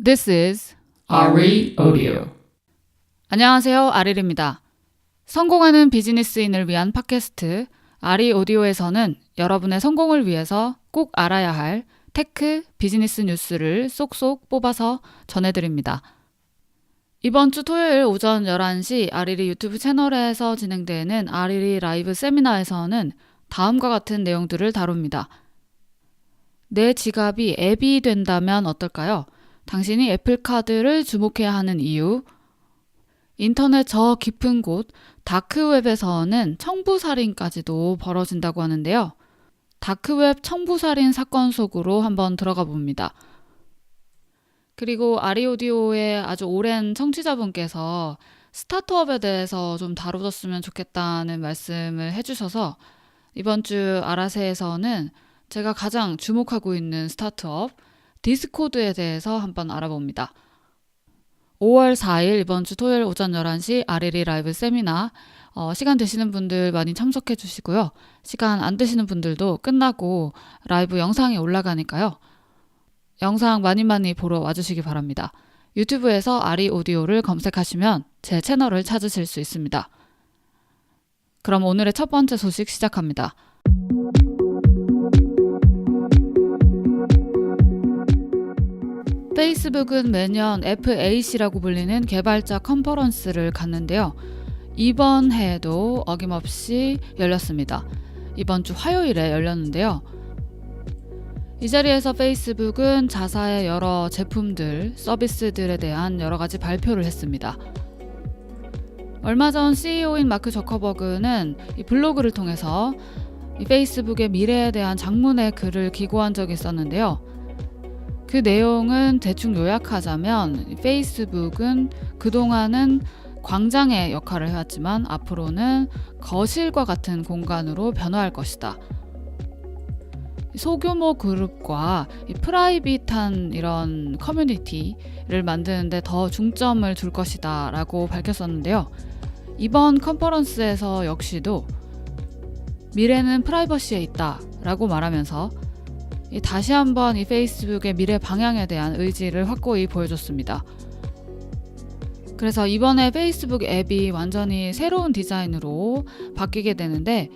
This is RE Audio. 안녕하세요, 아릴입니다. 성공하는 비즈니스인을 위한 팟캐스트 RE 오디오에서는 여러분의 성공을 위해서 꼭 알아야 할 테크, 비즈니스 뉴스를 쏙쏙 뽑아서 전해드립니다. 이번 주 토요일 오전 11시 아릴이 유튜브 채널에서 진행되는 아릴이 라이브 세미나에서는 다음과 같은 내용들을 다룹니다. 내 지갑이 앱이 된다면 어떨까요? 당신이 애플카드를 주목해야 하는 이유, 인터넷 저 깊은 곳 다크웹에서는 청부살인까지도 벌어진다고 하는데요. 다크웹 청부살인 사건 속으로 한번 들어가 봅니다. 그리고 아리오디오의 아주 오랜 청취자분께서 스타트업에 대해서 좀 다뤄줬으면 좋겠다는 말씀을 해주셔서 이번 주 아라세에서는 제가 가장 주목하고 있는 스타트업 디스코드에 대해서 한번 알아봅니다. 5월 4일 이번 주 토요일 오전 11시 아리리 라이브 세미나 시간 되시는 분들 많이 참석해 주시고요. 시간 안 되시는 분들도 끝나고 라이브 영상이 올라가니까요. 영상 많이 보러 와주시기 바랍니다. 유튜브에서 아리 오디오를 검색하시면 제 채널을 찾으실 수 있습니다. 그럼 오늘의 첫 번째 소식 시작합니다. 페이스북은 매년 FAC라고 불리는 개발자 컨퍼런스를 갖는데요. 이번 해에도 어김없이 열렸습니다. 이번 주 화요일에 열렸는데요. 이 자리에서 페이스북은 자사의 여러 제품들, 서비스들에 대한 여러 가지 발표를 했습니다. 얼마 전 CEO인 마크 저커버그는 이 블로그를 통해서 이 페이스북의 미래에 대한 장문의 글을 기고한 적이 있었는데요. 그 내용은 대충 요약하자면 페이스북은 그동안은 광장의 역할을 해왔지만 앞으로는 거실과 같은 공간으로 변화할 것이다. 소규모 그룹과 프라이빗한 이런 커뮤니티를 만드는데 더 중점을 둘 것이다 라고 밝혔었는데요. 이번 컨퍼런스에서 역시도 미래는 프라이버시에 있다 라고 말하면서 다시 한번 이 페이스북의 미래 방향에 대한 의지를 확고히 보여줬습니다. 그래서 이번에 페이스북 앱이 완전히 새로운 디자인으로 바뀌게 되는데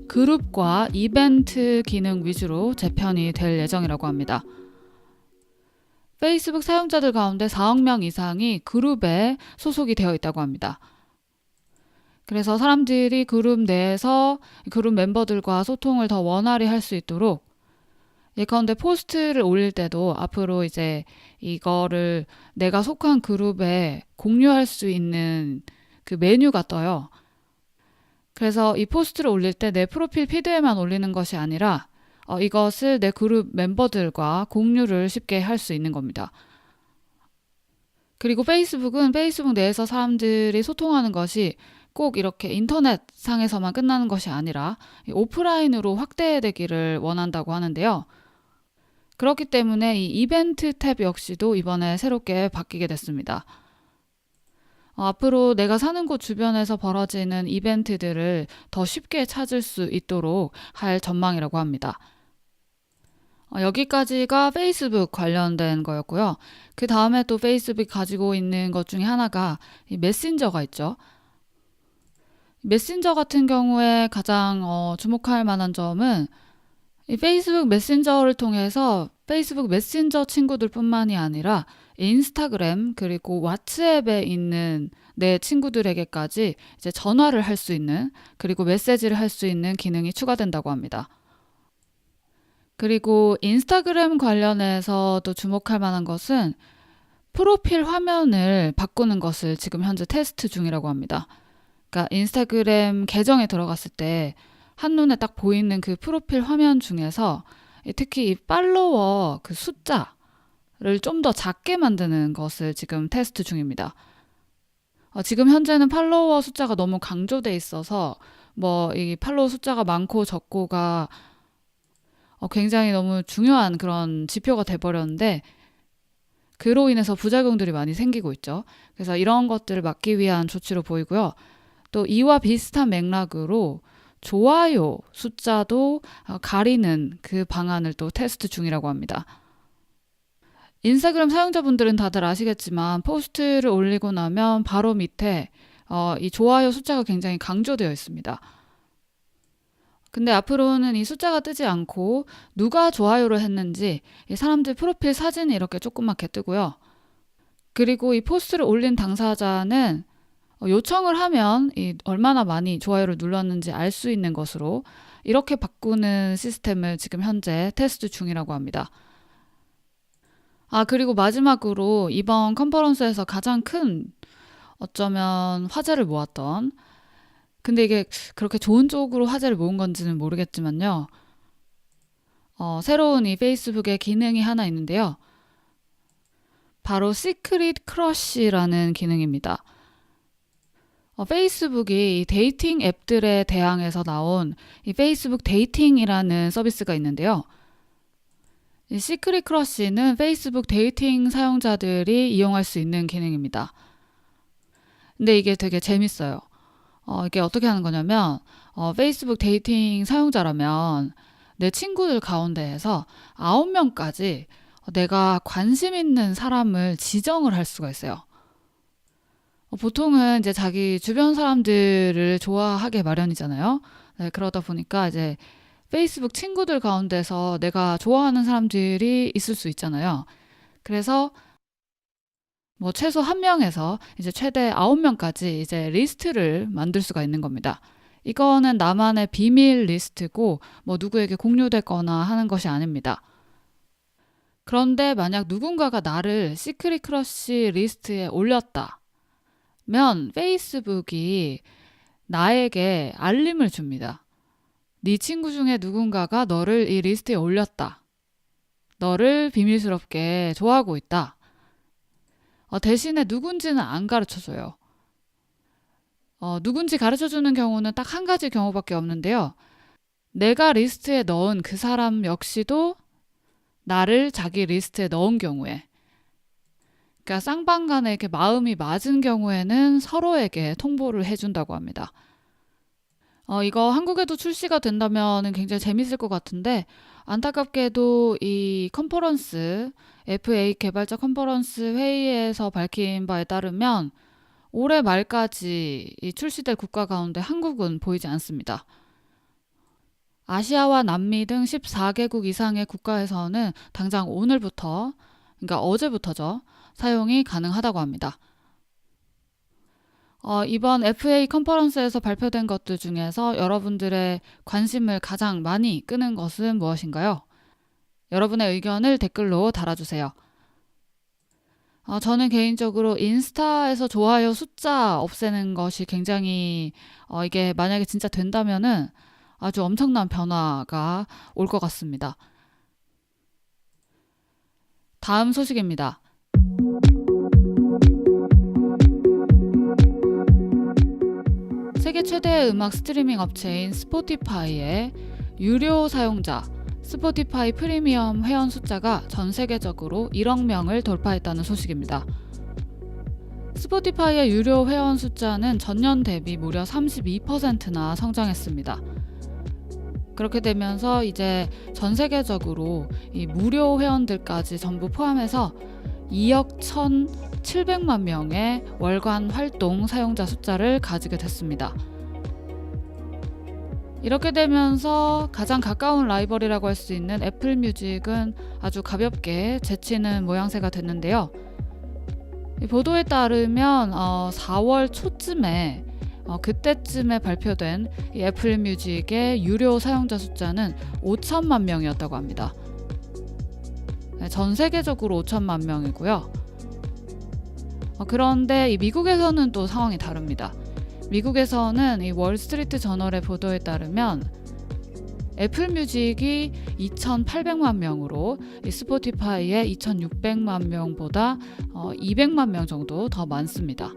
그룹과 이벤트 기능 위주로 재편이 될 예정이라고 합니다. 페이스북 사용자들 가운데 4억 명 이상이 그룹에 소속이 되어 있다고 합니다. 그래서 사람들이 그룹 내에서 그룹 멤버들과 소통을 더 원활히 할 수 있도록 예컨대 포스트를 올릴 때도 앞으로 이제 이거를 내가 속한 그룹에 공유할 수 있는 그 메뉴가 떠요. 그래서 이 포스트를 올릴 때 내 프로필 피드에만 올리는 것이 아니라 이것을 내 그룹 멤버들과 공유를 쉽게 할 수 있는 겁니다. 그리고 페이스북은 페이스북 내에서 사람들이 소통하는 것이 꼭 이렇게 인터넷 상에서만 끝나는 것이 아니라 오프라인으로 확대되기를 원한다고 하는데요. 그렇기 때문에 이 이벤트 탭 역시도 이번에 새롭게 바뀌게 됐습니다. 앞으로 내가 사는 곳 주변에서 벌어지는 이벤트들을 더 쉽게 찾을 수 있도록 할 전망이라고 합니다. 여기까지가 페이스북 관련된 거였고요. 그 다음에 또 페이스북이 가지고 있는 것 중에 하나가 이 메신저가 있죠. 메신저 같은 경우에 가장 주목할 만한 점은 이 페이스북 메신저를 통해서 페이스북 메신저 친구들뿐만이 아니라 인스타그램 그리고 왓츠앱에 있는 내 친구들에게까지 이제 전화를 할 수 있는 그리고 메시지를 할 수 있는 기능이 추가된다고 합니다. 그리고 인스타그램 관련해서도 주목할 만한 것은 프로필 화면을 바꾸는 것을 지금 현재 테스트 중이라고 합니다. 그러니까 인스타그램 계정에 들어갔을 때 한눈에 딱 보이는 그 프로필 화면 중에서 특히 이 팔로워 그 숫자를 좀 더 작게 만드는 것을 지금 테스트 중입니다. 지금 현재는 팔로워 숫자가 너무 강조돼 있어서 뭐 이 팔로워 숫자가 많고 적고가 굉장히 너무 중요한 그런 지표가 돼버렸는데 그로 인해서 부작용들이 많이 생기고 있죠. 그래서 이런 것들을 막기 위한 조치로 보이고요. 또 이와 비슷한 맥락으로 좋아요 숫자도 가리는 그 방안을 또 테스트 중이라고 합니다. 인스타그램 사용자분들은 다들 아시겠지만 포스트를 올리고 나면 바로 밑에 이 좋아요 숫자가 굉장히 강조되어 있습니다. 근데 앞으로는 이 숫자가 뜨지 않고 누가 좋아요를 했는지 이 사람들 프로필 사진이 이렇게 조그맣게 뜨고요. 그리고 이 포스트를 올린 당사자는 요청을 하면 얼마나 많이 좋아요를 눌렀는지 알 수 있는 것으로 이렇게 바꾸는 시스템을 지금 현재 테스트 중이라고 합니다. 그리고 마지막으로 이번 컨퍼런스에서 가장 큰 어쩌면 화제를 모았던, 근데 이게 그렇게 좋은 쪽으로 화제를 모은 건지는 모르겠지만요. 새로운 이 페이스북의 기능이 하나 있는데요. 바로 시크릿 크러쉬라는 기능입니다. 페이스북이 이 데이팅 앱들에 대항해서 나온 이 페이스북 데이팅이라는 서비스가 있는데요. 이 시크릿 크러쉬는 페이스북 데이팅 사용자들이 이용할 수 있는 기능입니다. 근데 이게 되게 재밌어요. 이게 어떻게 하는 거냐면 페이스북 데이팅 사용자라면 내 친구들 가운데에서 9명까지 내가 관심 있는 사람을 지정을 할 수가 있어요. 보통은 이제 자기 주변 사람들을 좋아하게 마련이잖아요. 네, 그러다 보니까 이제 페이스북 친구들 가운데서 내가 좋아하는 사람들이 있을 수 있잖아요. 그래서 뭐 최소 1명에서 이제 최대 9명까지 이제 리스트를 만들 수가 있는 겁니다. 이거는 나만의 비밀 리스트고 뭐 누구에게 공유되거나 하는 것이 아닙니다. 그런데 만약 누군가가 나를 시크릿 크러쉬 리스트에 올렸다 면 페이스북이 나에게 알림을 줍니다. 네 친구 중에 누군가가 너를 이 리스트에 올렸다. 너를 비밀스럽게 좋아하고 있다. 대신에 누군지는 안 가르쳐줘요. 누군지 가르쳐주는 경우는 딱 한 가지 경우밖에 없는데요. 내가 리스트에 넣은 그 사람 역시도 나를 자기 리스트에 넣은 경우에, 그러니까 쌍방간에 이렇게 마음이 맞은 경우에는 서로에게 통보를 해준다고 합니다. 이거 한국에도 출시가 된다면 굉장히 재밌을 것 같은데 안타깝게도 이 컨퍼런스, FA 개발자 컨퍼런스 회의에서 밝힌 바에 따르면 올해 말까지 이 출시될 국가 가운데 한국은 보이지 않습니다. 아시아와 남미 등 14개국 이상의 국가에서는 당장 오늘부터, 그러니까 어제부터죠, 사용이 가능하다고 합니다. 이번 FA 컨퍼런스에서 발표된 것들 중에서 여러분들의 관심을 가장 많이 끄는 것은 무엇인가요? 여러분의 의견을 댓글로 달아주세요. 저는 개인적으로 인스타에서 좋아요 숫자 없애는 것이 굉장히 이게 만약에 진짜 된다면은 아주 엄청난 변화가 올 것 같습니다. 다음 소식입니다. 세계 최대의 음악 스트리밍 업체인 스포티파이의 유료 사용자 스포티파이 프리미엄 회원 숫자가 전 세계적으로 1억 명을 돌파했다는 소식입니다. 스포티파이의 유료 회원 숫자는 전년 대비 무려 32%나 성장했습니다. 그렇게 되면서 이제 전 세계적으로 이 무료 회원들까지 전부 포함해서 2억 1,700만 명의 월간 활동 사용자 숫자를 가지게 됐습니다. 이렇게 되면서 가장 가까운 라이벌이라고 할 수 있는 애플 뮤직은 아주 가볍게 제치는 모양새가 됐는데요. 이 보도에 따르면 4월 초쯤에 그때쯤에 발표된 이 애플 뮤직의 유료 사용자 숫자는 5천만 명이었다고 합니다. 전 세계적으로 5천만 명이고요. 그런데 이 미국에서는 또 상황이 다릅니다. 미국에서는 이 월스트리트 저널의 보도에 따르면 애플 뮤직이 2,800만 명으로 이 스포티파이의 2,600만 명보다 200만 명 정도 더 많습니다.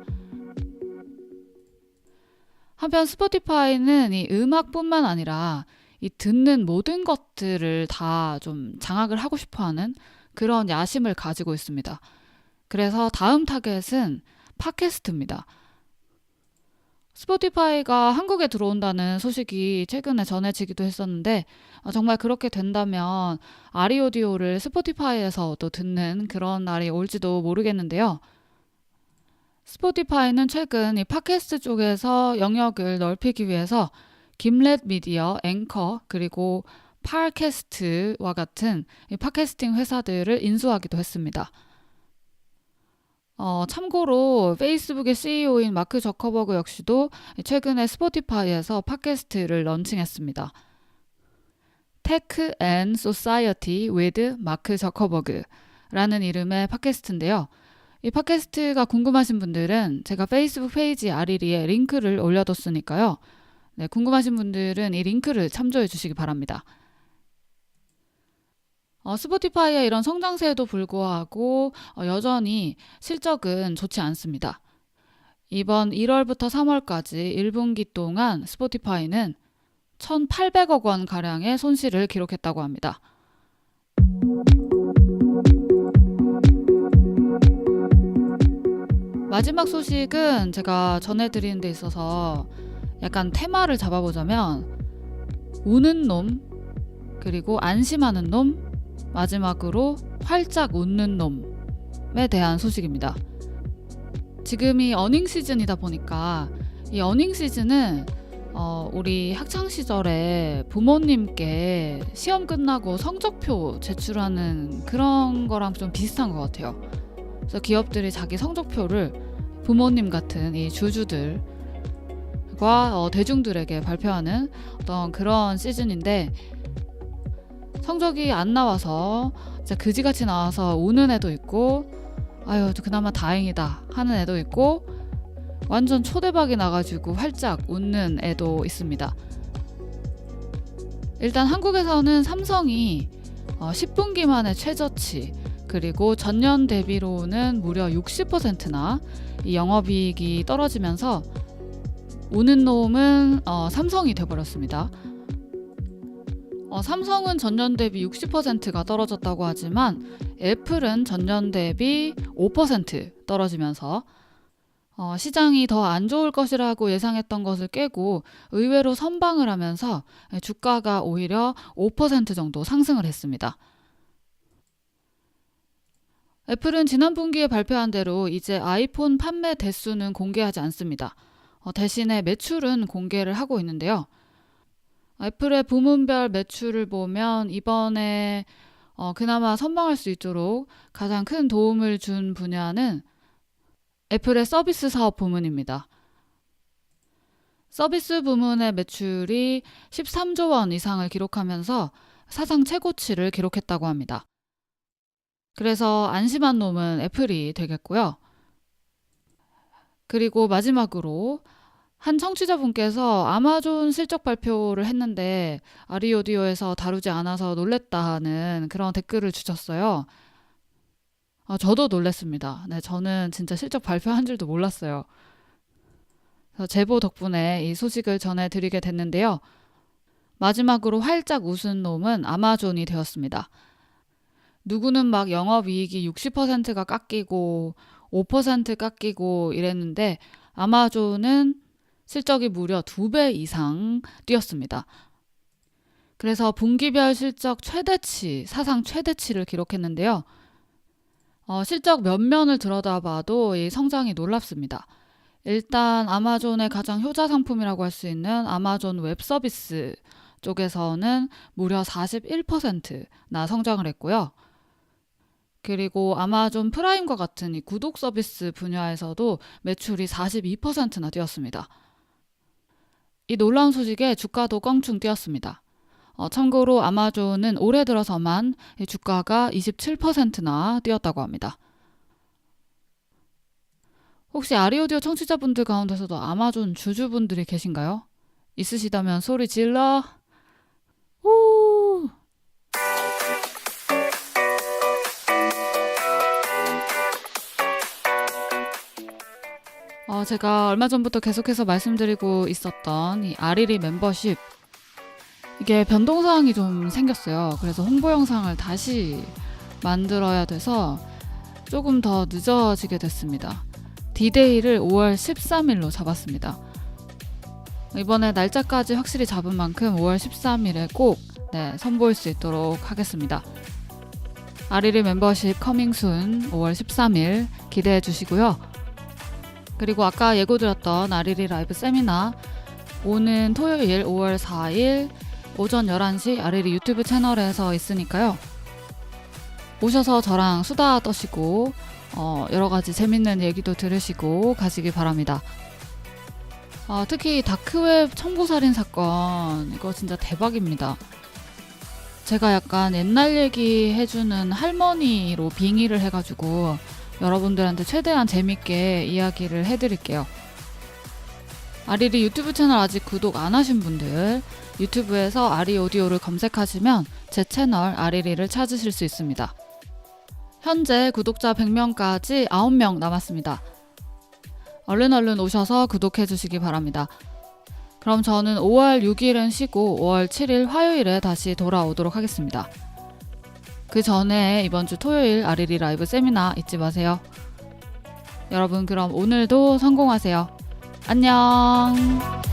한편 스포티파이는 이 음악뿐만 아니라 이 듣는 모든 것들을 다 좀 장악을 하고 싶어하는 그런 야심을 가지고 있습니다. 그래서 다음 타겟은 팟캐스트입니다. 스포티파이가 한국에 들어온다는 소식이 최근에 전해지기도 했었는데 정말 그렇게 된다면 아리 오디오를 스포티파이에서도 듣는 그런 날이 올지도 모르겠는데요. 스포티파이는 최근 이 팟캐스트 쪽에서 영역을 넓히기 위해서 김렛 미디어, 앵커, 그리고 팟캐스트와 같은 이 팟캐스팅 회사들을 인수하기도 했습니다. 참고로 페이스북의 CEO인 마크 저커버그 역시도 최근에 스포티파이에서 팟캐스트를 런칭했습니다. Tech and Society with 마크 저커버그라는 이름의 팟캐스트인데요. 이 팟캐스트가 궁금하신 분들은 제가 페이스북 페이지 아리리에 링크를 올려뒀으니까요. 네, 궁금하신 분들은 이 링크를 참조해 주시기 바랍니다. 스포티파이의 이런 성장세에도 불구하고 여전히 실적은 좋지 않습니다. 이번 1월부터 3월까지 1분기 동안 스포티파이는 1,800억 원 가량의 손실을 기록했다고 합니다. 마지막 소식은 제가 전해드리는 데 있어서 약간 테마를 잡아보자면 우는 놈, 그리고 안심하는 놈, 마지막으로 활짝 웃는 놈에 대한 소식입니다. 지금이 어닝 시즌이다 보니까 이 어닝 시즌은 우리 학창 시절에 부모님께 시험 끝나고 성적표 제출하는 그런 거랑 좀 비슷한 것 같아요. 그래서 기업들이 자기 성적표를 부모님 같은 이 주주들과 대중들에게 발표하는 어떤 그런 시즌인데, 성적이 안 나와서 진짜 그지같이 나와서 우는 애도 있고, 아유 그나마 다행이다 하는 애도 있고, 완전 초대박이 나가지고 활짝 웃는 애도 있습니다. 일단 한국에서는 삼성이 10분기 만에 최저치, 그리고 전년 대비로는 무려 60%나 이 영업이익이 떨어지면서 우는 놈은 삼성이 돼버렸습니다. 삼성은 전년 대비 60%가 떨어졌다고 하지만 애플은 전년 대비 5% 떨어지면서 시장이 더 안 좋을 것이라고 예상했던 것을 깨고 의외로 선방을 하면서 주가가 오히려 5% 정도 상승을 했습니다. 애플은 지난 분기에 발표한 대로 이제 아이폰 판매 대수는 공개하지 않습니다. 대신에 매출은 공개를 하고 있는데요. 애플의 부문별 매출을 보면 이번에 그나마 선방할 수 있도록 가장 큰 도움을 준 분야는 애플의 서비스 사업 부문입니다. 서비스 부문의 매출이 13조 원 이상을 기록하면서 사상 최고치를 기록했다고 합니다. 그래서 안심한 놈은 애플이 되겠고요. 그리고 마지막으로 한 청취자분께서 아마존 실적 발표를 했는데 아리오디오에서 다루지 않아서 놀랬다는 그런 댓글을 주셨어요. 저도 놀랐습니다. 네, 저는 진짜 실적 발표한 줄도 몰랐어요. 그래서 제보 덕분에 이 소식을 전해드리게 됐는데요. 마지막으로 활짝 웃은 놈은 아마존이 되었습니다. 누구는 막 영업이익이 60%가 깎이고 5% 깎이고 이랬는데 아마존은 실적이 무려 2배 이상 뛰었습니다. 그래서 분기별 실적 최대치, 사상 최대치를 기록했는데요. 실적 면면을 들여다봐도 이 성장이 놀랍습니다. 일단 아마존의 가장 효자 상품이라고 할 수 있는 아마존 웹 서비스 쪽에서는 무려 41%나 성장을 했고요. 그리고 아마존 프라임과 같은 이 구독 서비스 분야에서도 매출이 42%나 뛰었습니다. 이 놀라운 소식에 주가도 껑충 뛰었습니다. 참고로 아마존은 올해 들어서만 주가가 27%나 뛰었다고 합니다. 혹시 아리오디오 청취자분들 가운데서도 아마존 주주분들이 계신가요? 있으시다면 소리 질러! 우! 제가 얼마 전부터 계속해서 말씀드리고 있었던 이 아리리 멤버십, 이게 변동사항이 좀 생겼어요. 그래서 홍보 영상을 다시 만들어야 돼서 조금 더 늦어지게 됐습니다. 디데이를 5월 13일로 잡았습니다. 이번에 날짜까지 확실히 잡은 만큼 5월 13일에 꼭 선보일 수 있도록 하겠습니다. 아리리 멤버십 커밍순 5월 13일 기대해 주시고요. 그리고 아까 예고드렸던 아리리 라이브 세미나 오는 토요일 5월 4일 오전 11시 아리리 유튜브 채널에서 있으니까요. 오셔서 저랑 수다 떠시고 여러 가지 재밌는 얘기도 들으시고 가시기 바랍니다. 특히 다크웹 청부살인 사건 이거 진짜 대박입니다. 제가 약간 옛날 얘기 해주는 할머니로 빙의를 해가지고 여러분들한테 최대한 재밌게 이야기를 해드릴게요. 아리리 유튜브 채널 아직 구독 안 하신 분들 유튜브에서 아리 오디오를 검색하시면 제 채널 아리리를 찾으실 수 있습니다. 현재 구독자 100명까지 9명 남았습니다. 얼른 오셔서 구독해 주시기 바랍니다. 그럼 저는 5월 6일은 쉬고 5월 7일 화요일에 다시 돌아오도록 하겠습니다. 그 전에 이번 주 토요일 아리리 라이브 세미나 잊지 마세요. 여러분 그럼 오늘도 성공하세요. 안녕.